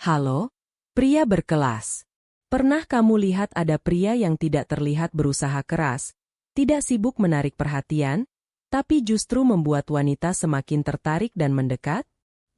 Halo, pria berkelas. Pernah kamu lihat ada pria yang tidak terlihat berusaha keras, tidak sibuk menarik perhatian, tapi justru membuat wanita semakin tertarik dan mendekat?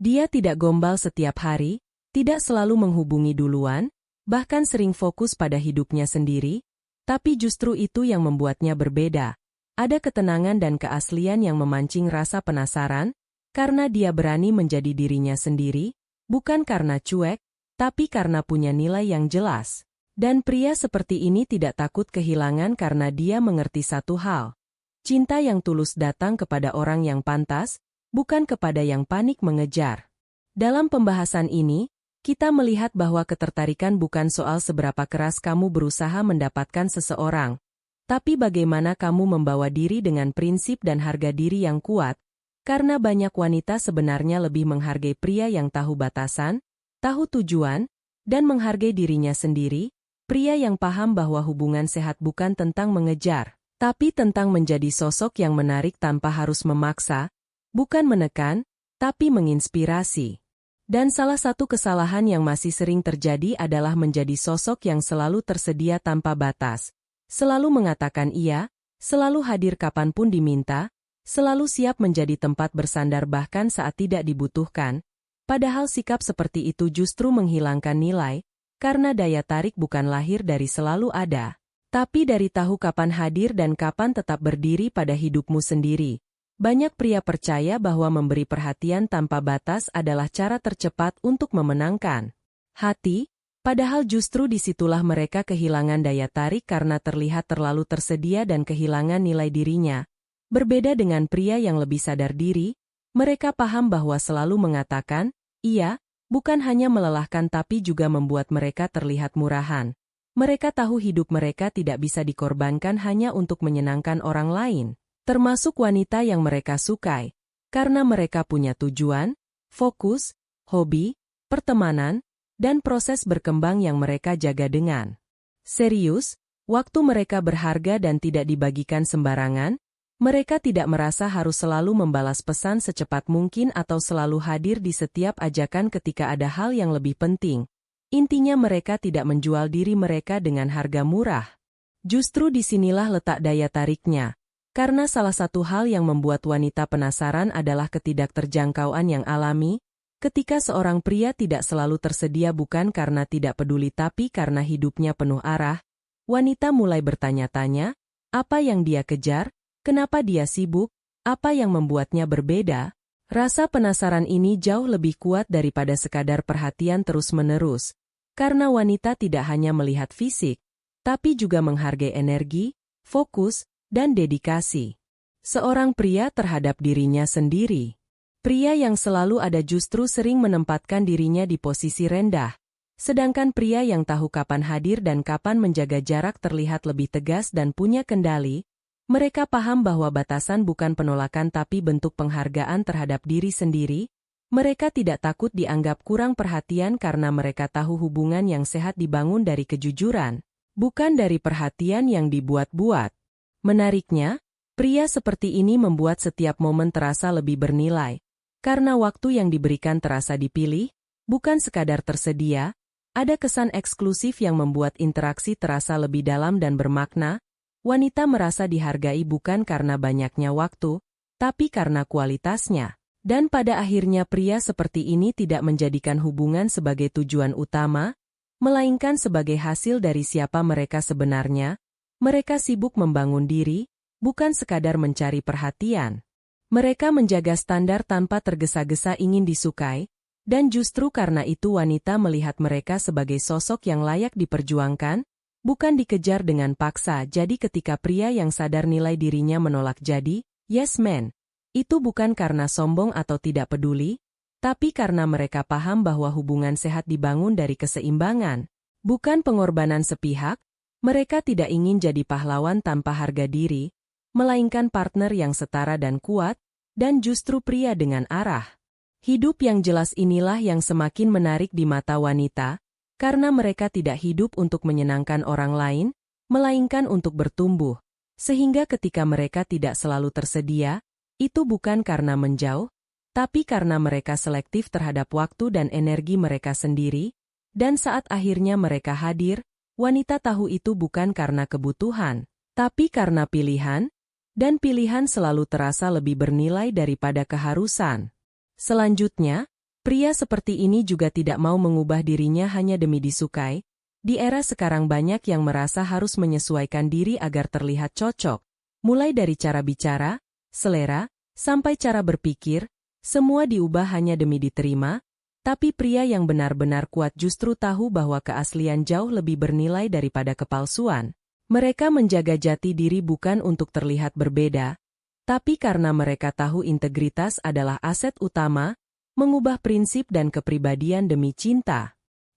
Dia tidak gombal setiap hari, tidak selalu menghubungi duluan, bahkan sering fokus pada hidupnya sendiri, tapi justru itu yang membuatnya berbeda. Ada ketenangan dan keaslian yang memancing rasa penasaran, karena dia berani menjadi dirinya sendiri, bukan karena cuek, tapi karena punya nilai yang jelas. Dan pria seperti ini tidak takut kehilangan karena dia mengerti satu hal. Cinta yang tulus datang kepada orang yang pantas, bukan kepada yang panik mengejar. Dalam pembahasan ini, kita melihat bahwa ketertarikan bukan soal seberapa keras kamu berusaha mendapatkan seseorang, tapi bagaimana kamu membawa diri dengan prinsip dan harga diri yang kuat, karena banyak wanita sebenarnya lebih menghargai pria yang tahu batasan, tahu tujuan, dan menghargai dirinya sendiri. Pria yang paham bahwa hubungan sehat bukan tentang mengejar, tapi tentang menjadi sosok yang menarik tanpa harus memaksa, bukan menekan, tapi menginspirasi. Dan salah satu kesalahan yang masih sering terjadi adalah menjadi sosok yang selalu tersedia tanpa batas, selalu mengatakan iya, selalu hadir kapanpun diminta, selalu siap menjadi tempat bersandar bahkan saat tidak dibutuhkan, padahal sikap seperti itu justru menghilangkan nilai, karena daya tarik bukan lahir dari selalu ada, tapi dari tahu kapan hadir dan kapan tetap berdiri pada hidupmu sendiri. Banyak pria percaya bahwa memberi perhatian tanpa batas adalah cara tercepat untuk memenangkan hati, padahal justru disitulah mereka kehilangan daya tarik karena terlihat terlalu tersedia dan kehilangan nilai dirinya. Berbeda dengan pria yang lebih sadar diri, mereka paham bahwa selalu mengatakan, iya, bukan hanya melelahkan tapi juga membuat mereka terlihat murahan. Mereka tahu hidup mereka tidak bisa dikorbankan hanya untuk menyenangkan orang lain, termasuk wanita yang mereka sukai, karena mereka punya tujuan, fokus, hobi, pertemanan, dan proses berkembang yang mereka jaga dengan serius. Waktu mereka berharga dan tidak dibagikan sembarangan. Mereka tidak merasa harus selalu membalas pesan secepat mungkin atau selalu hadir di setiap ajakan ketika ada hal yang lebih penting. Intinya mereka tidak menjual diri mereka dengan harga murah. Justru disinilah letak daya tariknya. Karena salah satu hal yang membuat wanita penasaran adalah ketidakterjangkauan yang alami, ketika seorang pria tidak selalu tersedia bukan karena tidak peduli tapi karena hidupnya penuh arah, wanita mulai bertanya-tanya, apa yang dia kejar? Kenapa dia sibuk? Apa yang membuatnya berbeda? Rasa penasaran ini jauh lebih kuat daripada sekadar perhatian terus-menerus. Karena wanita tidak hanya melihat fisik, tapi juga menghargai energi, fokus, dan dedikasi seorang pria terhadap dirinya sendiri. Pria yang selalu ada justru sering menempatkan dirinya di posisi rendah. Sedangkan pria yang tahu kapan hadir dan kapan menjaga jarak terlihat lebih tegas dan punya kendali. Mereka paham bahwa batasan bukan penolakan tapi bentuk penghargaan terhadap diri sendiri. Mereka tidak takut dianggap kurang perhatian karena mereka tahu hubungan yang sehat dibangun dari kejujuran, bukan dari perhatian yang dibuat-buat. Menariknya, pria seperti ini membuat setiap momen terasa lebih bernilai. Karena waktu yang diberikan terasa dipilih, bukan sekadar tersedia, ada kesan eksklusif yang membuat interaksi terasa lebih dalam dan bermakna. Wanita merasa dihargai bukan karena banyaknya waktu, tapi karena kualitasnya. Dan pada akhirnya pria seperti ini tidak menjadikan hubungan sebagai tujuan utama, melainkan sebagai hasil dari siapa mereka sebenarnya. Mereka sibuk membangun diri, bukan sekadar mencari perhatian. Mereka menjaga standar tanpa tergesa-gesa ingin disukai, dan justru karena itu wanita melihat mereka sebagai sosok yang layak diperjuangkan, bukan dikejar dengan paksa. Jadi ketika pria yang sadar nilai dirinya menolak jadi yes man, itu bukan karena sombong atau tidak peduli, tapi karena mereka paham bahwa hubungan sehat dibangun dari keseimbangan, bukan pengorbanan sepihak. Mereka tidak ingin jadi pahlawan tanpa harga diri, melainkan partner yang setara dan kuat, dan justru pria dengan arah hidup yang jelas inilah yang semakin menarik di mata wanita. Karena mereka tidak hidup untuk menyenangkan orang lain, melainkan untuk bertumbuh. Sehingga ketika mereka tidak selalu tersedia, itu bukan karena menjauh, tapi karena mereka selektif terhadap waktu dan energi mereka sendiri, dan saat akhirnya mereka hadir, wanita tahu itu bukan karena kebutuhan, tapi karena pilihan, dan pilihan selalu terasa lebih bernilai daripada keharusan. Selanjutnya, pria seperti ini juga tidak mau mengubah dirinya hanya demi disukai. Di era sekarang banyak yang merasa harus menyesuaikan diri agar terlihat cocok. Mulai dari cara bicara, selera, sampai cara berpikir, semua diubah hanya demi diterima, tapi pria yang benar-benar kuat justru tahu bahwa keaslian jauh lebih bernilai daripada kepalsuan. Mereka menjaga jati diri bukan untuk terlihat berbeda, tapi karena mereka tahu integritas adalah aset utama, mengubah prinsip dan kepribadian demi cinta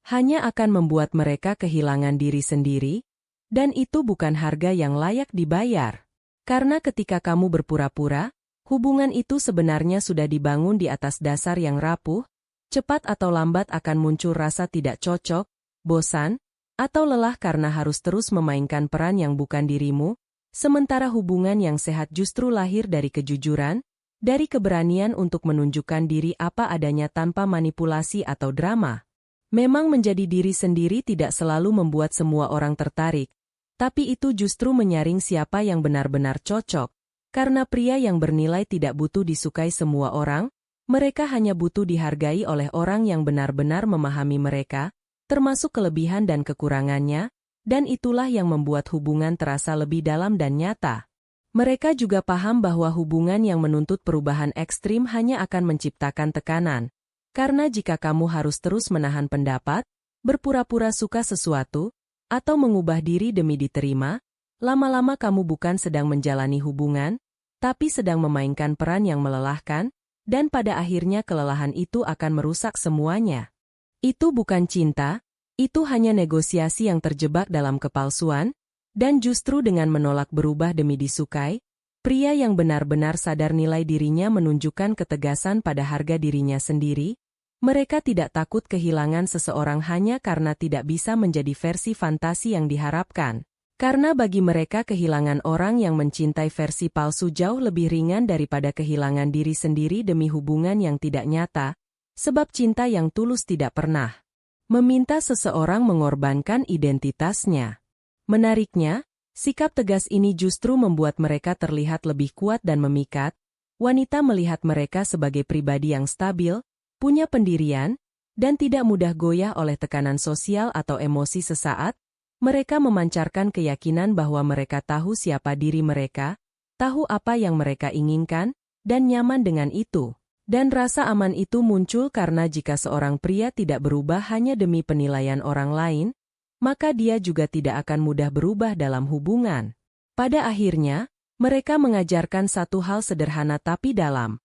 hanya akan membuat mereka kehilangan diri sendiri, dan itu bukan harga yang layak dibayar. Karena ketika kamu berpura-pura, hubungan itu sebenarnya sudah dibangun di atas dasar yang rapuh, cepat atau lambat akan muncul rasa tidak cocok, bosan, atau lelah karena harus terus memainkan peran yang bukan dirimu, sementara hubungan yang sehat justru lahir dari kejujuran, dari keberanian untuk menunjukkan diri apa adanya tanpa manipulasi atau drama. Memang menjadi diri sendiri tidak selalu membuat semua orang tertarik, tapi itu justru menyaring siapa yang benar-benar cocok. Karena pria yang bernilai tidak butuh disukai semua orang, mereka hanya butuh dihargai oleh orang yang benar-benar memahami mereka, termasuk kelebihan dan kekurangannya, dan itulah yang membuat hubungan terasa lebih dalam dan nyata. Mereka juga paham bahwa hubungan yang menuntut perubahan ekstrim hanya akan menciptakan tekanan. Karena jika kamu harus terus menahan pendapat, berpura-pura suka sesuatu, atau mengubah diri demi diterima, lama-lama kamu bukan sedang menjalani hubungan, tapi sedang memainkan peran yang melelahkan, dan pada akhirnya kelelahan itu akan merusak semuanya. Itu bukan cinta, itu hanya negosiasi yang terjebak dalam kepalsuan, dan justru dengan menolak berubah demi disukai, pria yang benar-benar sadar nilai dirinya menunjukkan ketegasan pada harga dirinya sendiri. Mereka tidak takut kehilangan seseorang hanya karena tidak bisa menjadi versi fantasi yang diharapkan. Karena bagi mereka kehilangan orang yang mencintai versi palsu jauh lebih ringan daripada kehilangan diri sendiri demi hubungan yang tidak nyata, sebab cinta yang tulus tidak pernah meminta seseorang mengorbankan identitasnya. Menariknya, sikap tegas ini justru membuat mereka terlihat lebih kuat dan memikat. Wanita melihat mereka sebagai pribadi yang stabil, punya pendirian, dan tidak mudah goyah oleh tekanan sosial atau emosi sesaat. Mereka memancarkan keyakinan bahwa mereka tahu siapa diri mereka, tahu apa yang mereka inginkan, dan nyaman dengan itu. Dan rasa aman itu muncul karena jika seorang pria tidak berubah hanya demi penilaian orang lain, maka dia juga tidak akan mudah berubah dalam hubungan. Pada akhirnya, mereka mengajarkan satu hal sederhana tapi dalam.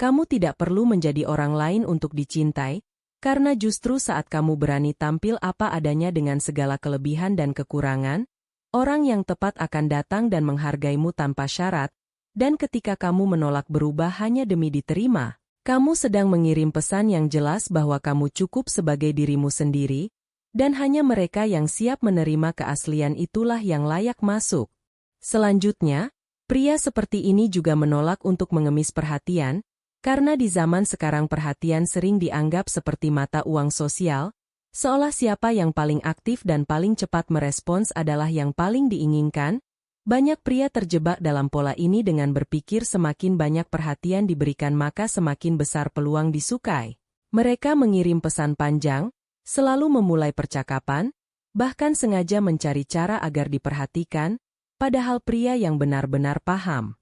Kamu tidak perlu menjadi orang lain untuk dicintai, karena justru saat kamu berani tampil apa adanya dengan segala kelebihan dan kekurangan, orang yang tepat akan datang dan menghargaimu tanpa syarat, dan ketika kamu menolak berubah hanya demi diterima, kamu sedang mengirim pesan yang jelas bahwa kamu cukup sebagai dirimu sendiri, dan hanya mereka yang siap menerima keaslian itulah yang layak masuk. Selanjutnya, pria seperti ini juga menolak untuk mengemis perhatian, karena di zaman sekarang perhatian sering dianggap seperti mata uang sosial, seolah siapa yang paling aktif dan paling cepat merespons adalah yang paling diinginkan. Banyak pria terjebak dalam pola ini dengan berpikir semakin banyak perhatian diberikan maka semakin besar peluang disukai. Mereka mengirim pesan panjang, selalu memulai percakapan, bahkan sengaja mencari cara agar diperhatikan, padahal pria yang benar-benar paham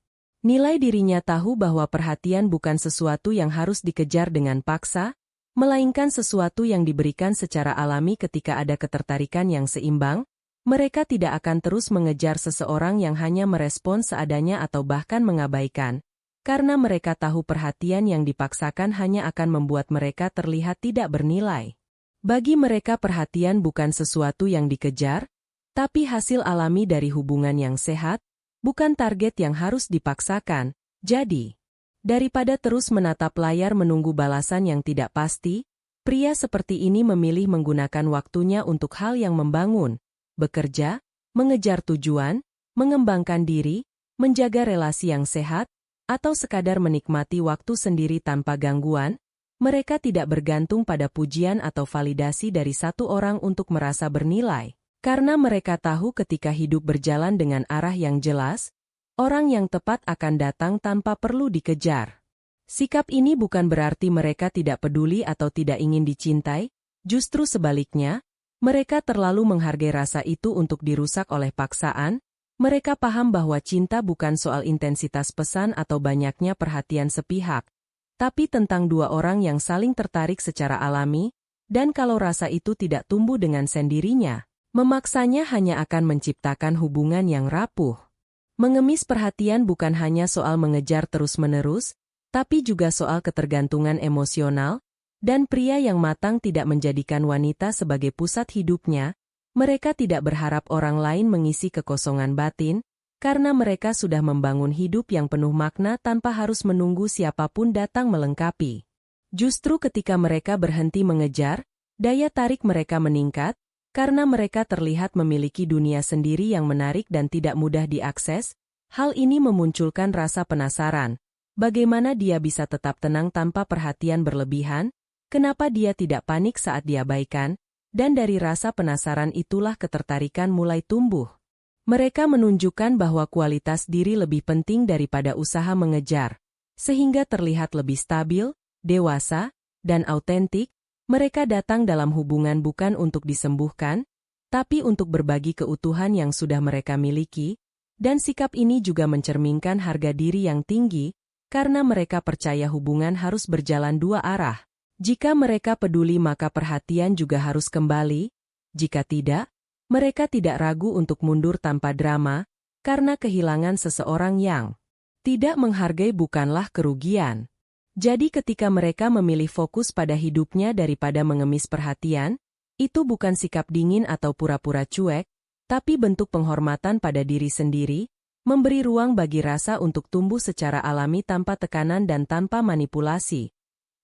nilai dirinya tahu bahwa perhatian bukan sesuatu yang harus dikejar dengan paksa, melainkan sesuatu yang diberikan secara alami ketika ada ketertarikan yang seimbang. Mereka tidak akan terus mengejar seseorang yang hanya merespon seadanya atau bahkan mengabaikan, karena mereka tahu perhatian yang dipaksakan hanya akan membuat mereka terlihat tidak bernilai. Bagi mereka perhatian bukan sesuatu yang dikejar, tapi hasil alami dari hubungan yang sehat, bukan target yang harus dipaksakan. Jadi, daripada terus menatap layar menunggu balasan yang tidak pasti, pria seperti ini memilih menggunakan waktunya untuk hal yang membangun, bekerja, mengejar tujuan, mengembangkan diri, menjaga relasi yang sehat, atau sekadar menikmati waktu sendiri tanpa gangguan, mereka tidak bergantung pada pujian atau validasi dari satu orang untuk merasa bernilai. Karena mereka tahu ketika hidup berjalan dengan arah yang jelas, orang yang tepat akan datang tanpa perlu dikejar. Sikap ini bukan berarti mereka tidak peduli atau tidak ingin dicintai, justru sebaliknya, mereka terlalu menghargai rasa itu untuk dirusak oleh paksaan. Mereka paham bahwa cinta bukan soal intensitas pesan atau banyaknya perhatian sepihak, tapi tentang dua orang yang saling tertarik secara alami, dan kalau rasa itu tidak tumbuh dengan sendirinya, memaksanya hanya akan menciptakan hubungan yang rapuh. Mengemis perhatian bukan hanya soal mengejar terus-menerus, tapi juga soal ketergantungan emosional, dan pria yang matang tidak menjadikan wanita sebagai pusat hidupnya. Mereka tidak berharap orang lain mengisi kekosongan batin, karena mereka sudah membangun hidup yang penuh makna tanpa harus menunggu siapapun datang melengkapi. Justru ketika mereka berhenti mengejar, daya tarik mereka meningkat, karena mereka terlihat memiliki dunia sendiri yang menarik dan tidak mudah diakses. Hal ini memunculkan rasa penasaran. Bagaimana dia bisa tetap tenang tanpa perhatian berlebihan? Kenapa dia tidak panik saat diabaikan? Dan dari rasa penasaran itulah ketertarikan mulai tumbuh. Mereka menunjukkan bahwa kualitas diri lebih penting daripada usaha mengejar. Sehingga terlihat lebih stabil, dewasa, dan autentik. Mereka datang dalam hubungan bukan untuk disembuhkan, tapi untuk berbagi keutuhan yang sudah mereka miliki, dan sikap ini juga mencerminkan harga diri yang tinggi, karena mereka percaya hubungan harus berjalan dua arah. Jika mereka peduli maka perhatian juga harus kembali, jika tidak, mereka tidak ragu untuk mundur tanpa drama, karena kehilangan seseorang yang tidak menghargai bukanlah kerugian. Jadi ketika mereka memilih fokus pada hidupnya daripada mengemis perhatian, itu bukan sikap dingin atau pura-pura cuek, tapi bentuk penghormatan pada diri sendiri, memberi ruang bagi rasa untuk tumbuh secara alami tanpa tekanan dan tanpa manipulasi.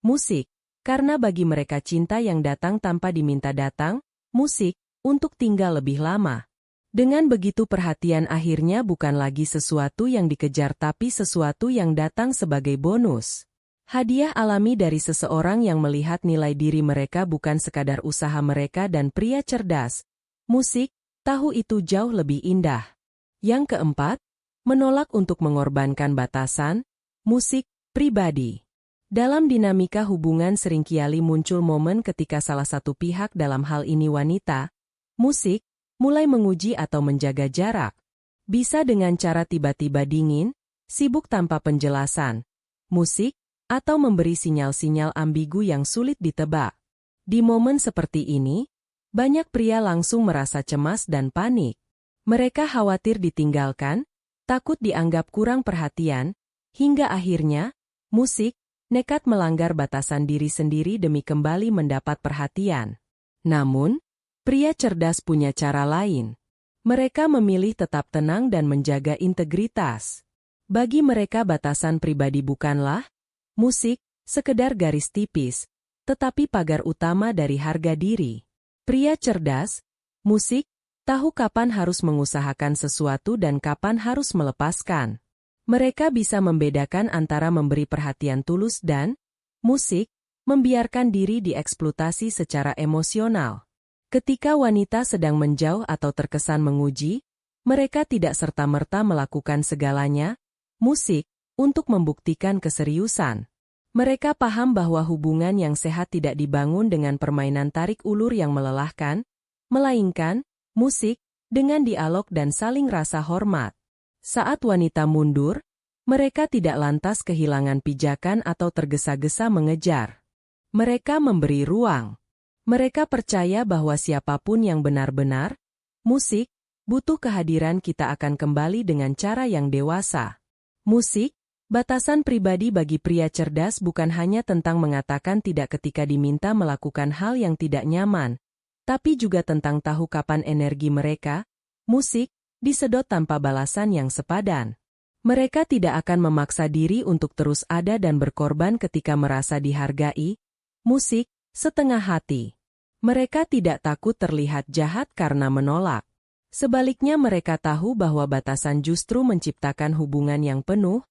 Musik. Karena bagi mereka cinta yang datang tanpa diminta datang, musik, untuk tinggal lebih lama. Dengan begitu perhatian akhirnya bukan lagi sesuatu yang dikejar tapi sesuatu yang datang sebagai bonus. Hadiah alami dari seseorang yang melihat nilai diri mereka bukan sekadar usaha mereka dan pria cerdas. Musik, tahu itu jauh lebih indah. Yang keempat, menolak untuk mengorbankan batasan, musik, pribadi. Dalam dinamika hubungan seringkali muncul momen ketika salah satu pihak dalam hal ini wanita, musik, mulai menguji atau menjaga jarak. Bisa dengan cara tiba-tiba dingin, sibuk tanpa penjelasan, musik, atau memberi sinyal-sinyal ambigu yang sulit ditebak. Di momen seperti ini, banyak pria langsung merasa cemas dan panik. Mereka khawatir ditinggalkan, takut dianggap kurang perhatian, hingga akhirnya, musik, nekat melanggar batasan diri sendiri demi kembali mendapat perhatian. Namun, pria cerdas punya cara lain. Mereka memilih tetap tenang dan menjaga integritas. Bagi mereka batasan pribadi bukanlah musik, sekedar garis tipis, tetapi pagar utama dari harga diri. Pria cerdas, musik, tahu kapan harus mengusahakan sesuatu dan kapan harus melepaskan. Mereka bisa membedakan antara memberi perhatian tulus dan musik, membiarkan diri dieksploitasi secara emosional. Ketika wanita sedang menjauh atau terkesan menguji, mereka tidak serta-merta melakukan segalanya, musik, untuk membuktikan keseriusan. Mereka paham bahwa hubungan yang sehat tidak dibangun dengan permainan tarik ulur yang melelahkan, melainkan, musik, dengan dialog dan saling rasa hormat. Saat wanita mundur, mereka tidak lantas kehilangan pijakan atau tergesa-gesa mengejar. Mereka memberi ruang. Mereka percaya bahwa siapapun yang benar-benar, musik, butuh kehadiran kita akan kembali dengan cara yang dewasa. Musik, batasan pribadi bagi pria cerdas bukan hanya tentang mengatakan tidak ketika diminta melakukan hal yang tidak nyaman, tapi juga tentang tahu kapan energi mereka, musik, disedot tanpa balasan yang sepadan. Mereka tidak akan memaksa diri untuk terus ada dan berkorban ketika merasa dihargai. Musik, setengah hati. Mereka tidak takut terlihat jahat karena menolak. Sebaliknya mereka tahu bahwa batasan justru menciptakan hubungan yang penuh.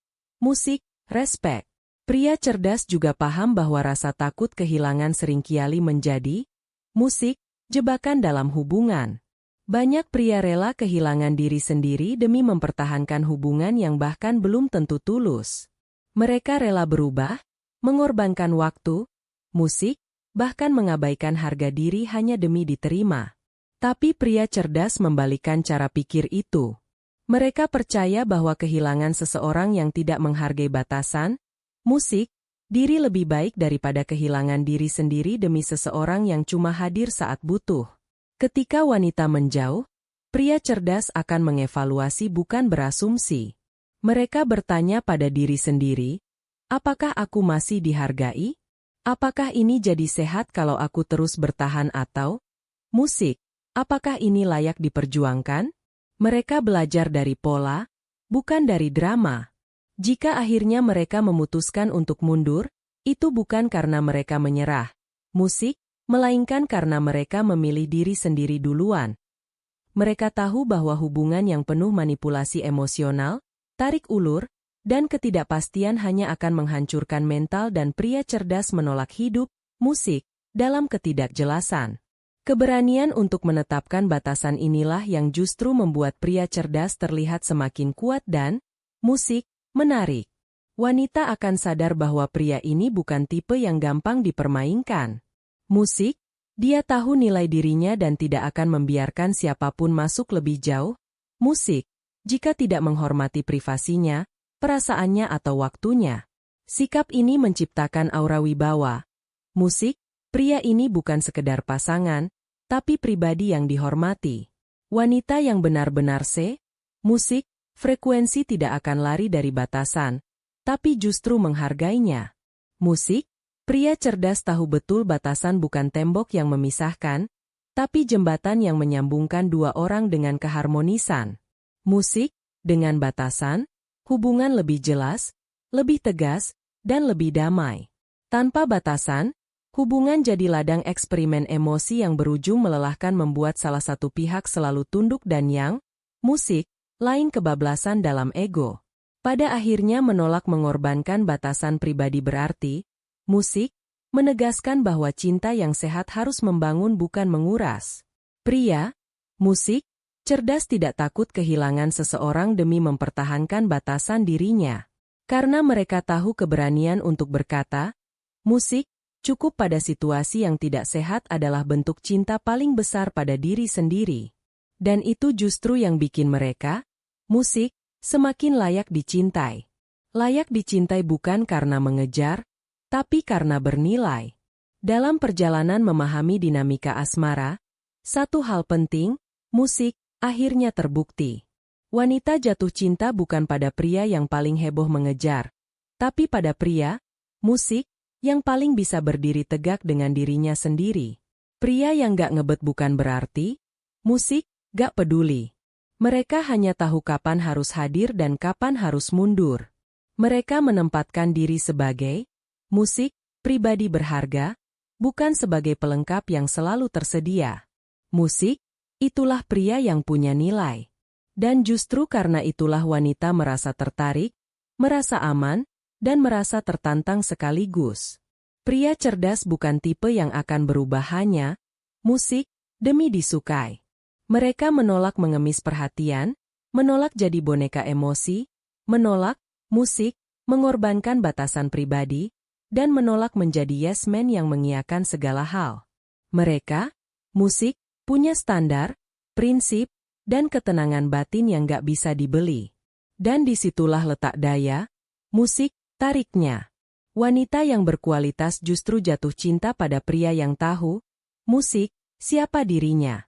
musik, respek. Pria cerdas juga paham bahwa rasa takut kehilangan seringkali menjadi musik, jebakan dalam hubungan. Banyak pria rela kehilangan diri sendiri demi mempertahankan hubungan yang bahkan belum tentu tulus. Mereka rela berubah, mengorbankan waktu, musik, bahkan mengabaikan harga diri hanya demi diterima. Tapi pria cerdas membalikkan cara pikir itu. Mereka percaya bahwa kehilangan seseorang yang tidak menghargai batasan, musik, diri lebih baik daripada kehilangan diri sendiri demi seseorang yang cuma hadir saat butuh. Ketika wanita menjauh, pria cerdas akan mengevaluasi bukan berasumsi. Mereka bertanya pada diri sendiri, apakah aku masih dihargai? Apakah ini jadi sehat kalau aku terus bertahan atau musik? Apakah ini layak diperjuangkan? Mereka belajar dari pola, bukan dari drama. Jika akhirnya mereka memutuskan untuk mundur, itu bukan karena mereka menyerah musik, melainkan karena mereka memilih diri sendiri duluan. Mereka tahu bahwa hubungan yang penuh manipulasi emosional, tarik ulur, dan ketidakpastian hanya akan menghancurkan mental dan pria cerdas menolak hidup, musik, dalam ketidakjelasan. Keberanian untuk menetapkan batasan inilah yang justru membuat pria cerdas terlihat semakin kuat dan musik, menarik. Wanita akan sadar bahwa pria ini bukan tipe yang gampang dipermainkan. Musik, dia tahu nilai dirinya dan tidak akan membiarkan siapapun masuk lebih jauh. Musik, jika tidak menghormati privasinya, perasaannya atau waktunya. Sikap ini menciptakan aura wibawa. Musik, pria ini bukan sekedar pasangan, tapi pribadi yang dihormati. Wanita yang benar-benar musik, frekuensi tidak akan lari dari batasan, tapi justru menghargainya. Musik, pria cerdas tahu betul batasan bukan tembok yang memisahkan, tapi jembatan yang menyambungkan dua orang dengan keharmonisan. Musik, dengan batasan, hubungan lebih jelas, lebih tegas, dan lebih damai. Tanpa batasan, hubungan jadi ladang eksperimen emosi yang berujung melelahkan membuat salah satu pihak selalu tunduk dan yang, musik, lain kebablasan dalam ego. Pada akhirnya menolak mengorbankan batasan pribadi berarti, musik, menegaskan bahwa cinta yang sehat harus membangun bukan menguras. Pria, musik, cerdas tidak takut kehilangan seseorang demi mempertahankan batasan dirinya. Karena mereka tahu keberanian untuk berkata, musik, cukup pada situasi yang tidak sehat adalah bentuk cinta paling besar pada diri sendiri. Dan itu justru yang bikin mereka, musik, semakin layak dicintai. Layak dicintai bukan karena mengejar, tapi karena bernilai. Dalam perjalanan memahami dinamika asmara, satu hal penting, musik, akhirnya terbukti. Wanita jatuh cinta bukan pada pria yang paling heboh mengejar, tapi pada pria, musik, yang paling bisa berdiri tegak dengan dirinya sendiri. Pria yang gak ngebet bukan berarti, musik, gak peduli. Mereka hanya tahu kapan harus hadir dan kapan harus mundur. Mereka menempatkan diri sebagai, musik, pribadi berharga, bukan sebagai pelengkap yang selalu tersedia. Musik, itulah pria yang punya nilai. Dan justru karena itulah wanita merasa tertarik, merasa aman, dan merasa tertantang sekaligus. Pria cerdas bukan tipe yang akan berubah hanya musik demi disukai. Mereka menolak mengemis perhatian, menolak jadi boneka emosi, menolak musik, mengorbankan batasan pribadi, dan menolak menjadi yes man yang mengiyakan segala hal. Mereka, musik, punya standar, prinsip, dan ketenangan batin yang gak bisa dibeli. Dan disitulah letak daya, musik, tariknya. Wanita yang berkualitas justru jatuh cinta pada pria yang tahu, musik, siapa dirinya.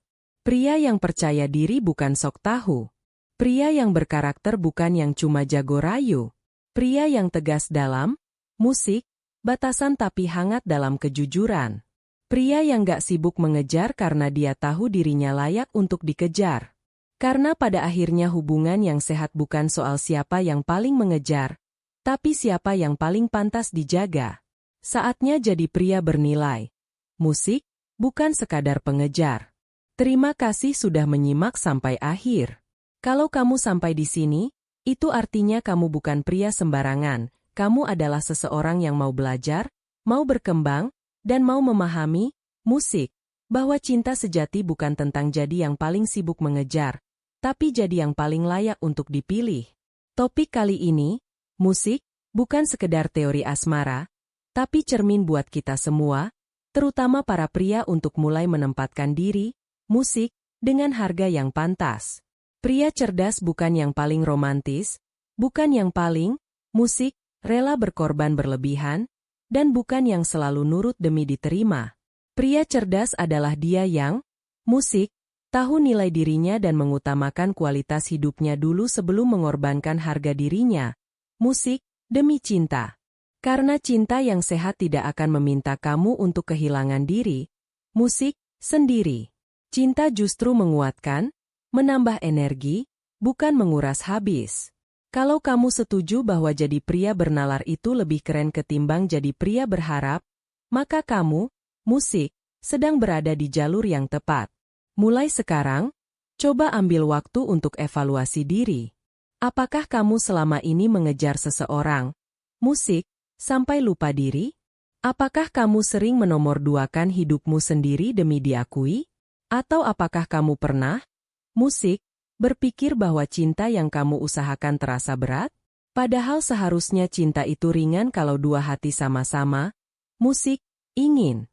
Pria yang percaya diri bukan sok tahu. Pria yang berkarakter bukan yang cuma jago rayu. Pria yang tegas dalam, musik, batasan tapi hangat dalam kejujuran. Pria yang gak sibuk mengejar karena dia tahu dirinya layak untuk dikejar. Karena pada akhirnya hubungan yang sehat bukan soal siapa yang paling mengejar, tapi siapa yang paling pantas dijaga. Saatnya jadi pria bernilai. Musik, bukan sekadar pengejar. Terima kasih sudah menyimak sampai akhir. Kalau kamu sampai di sini, Itu artinya kamu bukan pria sembarangan, kamu adalah seseorang yang mau belajar, mau berkembang, dan mau memahami musik, bahwa cinta sejati bukan tentang jadi yang paling sibuk mengejar, tapi jadi yang paling layak untuk dipilih. Topik kali ini, musik, bukan sekedar teori asmara, tapi cermin buat kita semua, terutama para pria untuk mulai menempatkan diri, musik, dengan harga yang pantas. Pria cerdas bukan yang paling romantis, bukan yang paling, musik, rela berkorban berlebihan, dan bukan yang selalu nurut demi diterima. Pria cerdas adalah dia yang, musik, tahu nilai dirinya dan mengutamakan kualitas hidupnya dulu sebelum mengorbankan harga dirinya, musik, demi cinta. Karena cinta yang sehat tidak akan meminta kamu untuk kehilangan diri, musik, sendiri. Cinta justru menguatkan, menambah energi, bukan menguras habis. Kalau kamu setuju bahwa jadi pria bernalar itu lebih keren ketimbang jadi pria berharap, maka kamu, musik, sedang berada di jalur yang tepat. Mulai sekarang, coba ambil waktu untuk evaluasi diri. Apakah kamu selama ini mengejar seseorang, musik, sampai lupa diri? Apakah kamu sering menomorduakan hidupmu sendiri demi diakui? Atau apakah kamu pernah, musik, berpikir bahwa cinta yang kamu usahakan terasa berat? Padahal seharusnya cinta itu ringan kalau dua hati sama-sama, musik, ingin.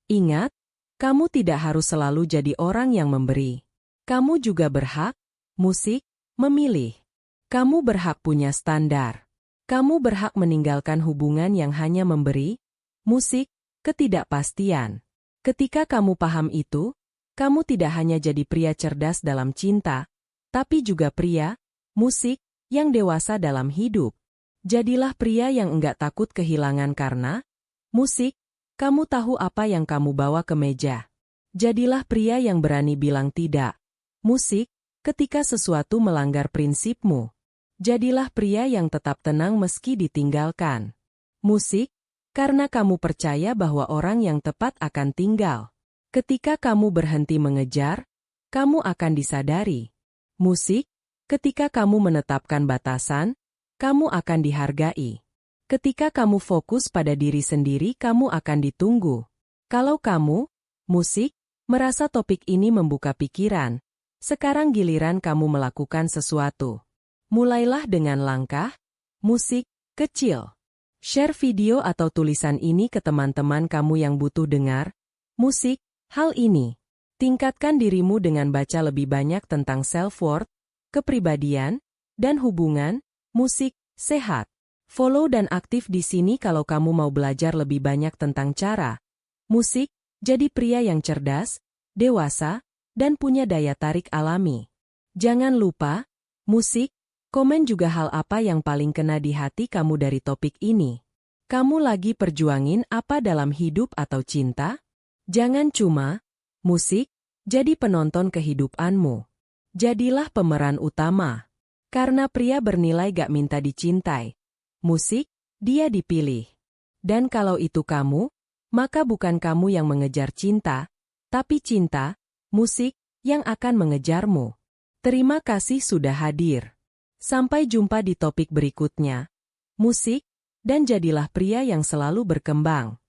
Ingat, kamu tidak harus selalu jadi orang yang memberi. Kamu juga berhak, musik, memilih. Kamu berhak punya standar. Kamu berhak meninggalkan hubungan yang hanya memberi, musik, ketidakpastian. Ketika kamu paham itu, kamu tidak hanya jadi pria cerdas dalam cinta, tapi juga pria, musik, yang dewasa dalam hidup. Jadilah pria yang enggak takut kehilangan karena, musik, kamu tahu apa yang kamu bawa ke meja. Jadilah pria yang berani bilang tidak, musik, ketika sesuatu melanggar prinsipmu. Jadilah pria yang tetap tenang meski ditinggalkan. Musik, karena kamu percaya bahwa orang yang tepat akan tinggal. Ketika kamu berhenti mengejar, kamu akan disadari. Musik, ketika kamu menetapkan batasan, kamu akan dihargai. Ketika kamu fokus pada diri sendiri, kamu akan ditunggu. Kalau kamu, musik, merasa topik ini membuka pikiran, sekarang giliran kamu melakukan sesuatu. Mulailah dengan langkah, musik, kecil. Share video atau tulisan ini ke teman-teman kamu yang butuh dengar, musik, hal ini. Tingkatkan dirimu dengan baca lebih banyak tentang self-worth, kepribadian, dan hubungan, musik, sehat. Follow dan aktif di sini kalau kamu mau belajar lebih banyak tentang cara, musik, jadi pria yang cerdas, dewasa, dan punya daya tarik alami. Jangan lupa, musik, komen juga hal apa yang paling kena di hati kamu dari topik ini. Kamu lagi perjuangin apa dalam hidup atau cinta? Jangan cuma, musik, jadi penonton kehidupanmu. Jadilah pemeran utama. Karena pria bernilai gak minta dicintai. Musik, dia dipilih. Dan kalau itu kamu, maka bukan kamu yang mengejar cinta, tapi cinta, musik, yang akan mengejarmu. Terima kasih sudah hadir. Sampai jumpa di topik berikutnya. Musik, dan jadilah pria yang selalu berkembang.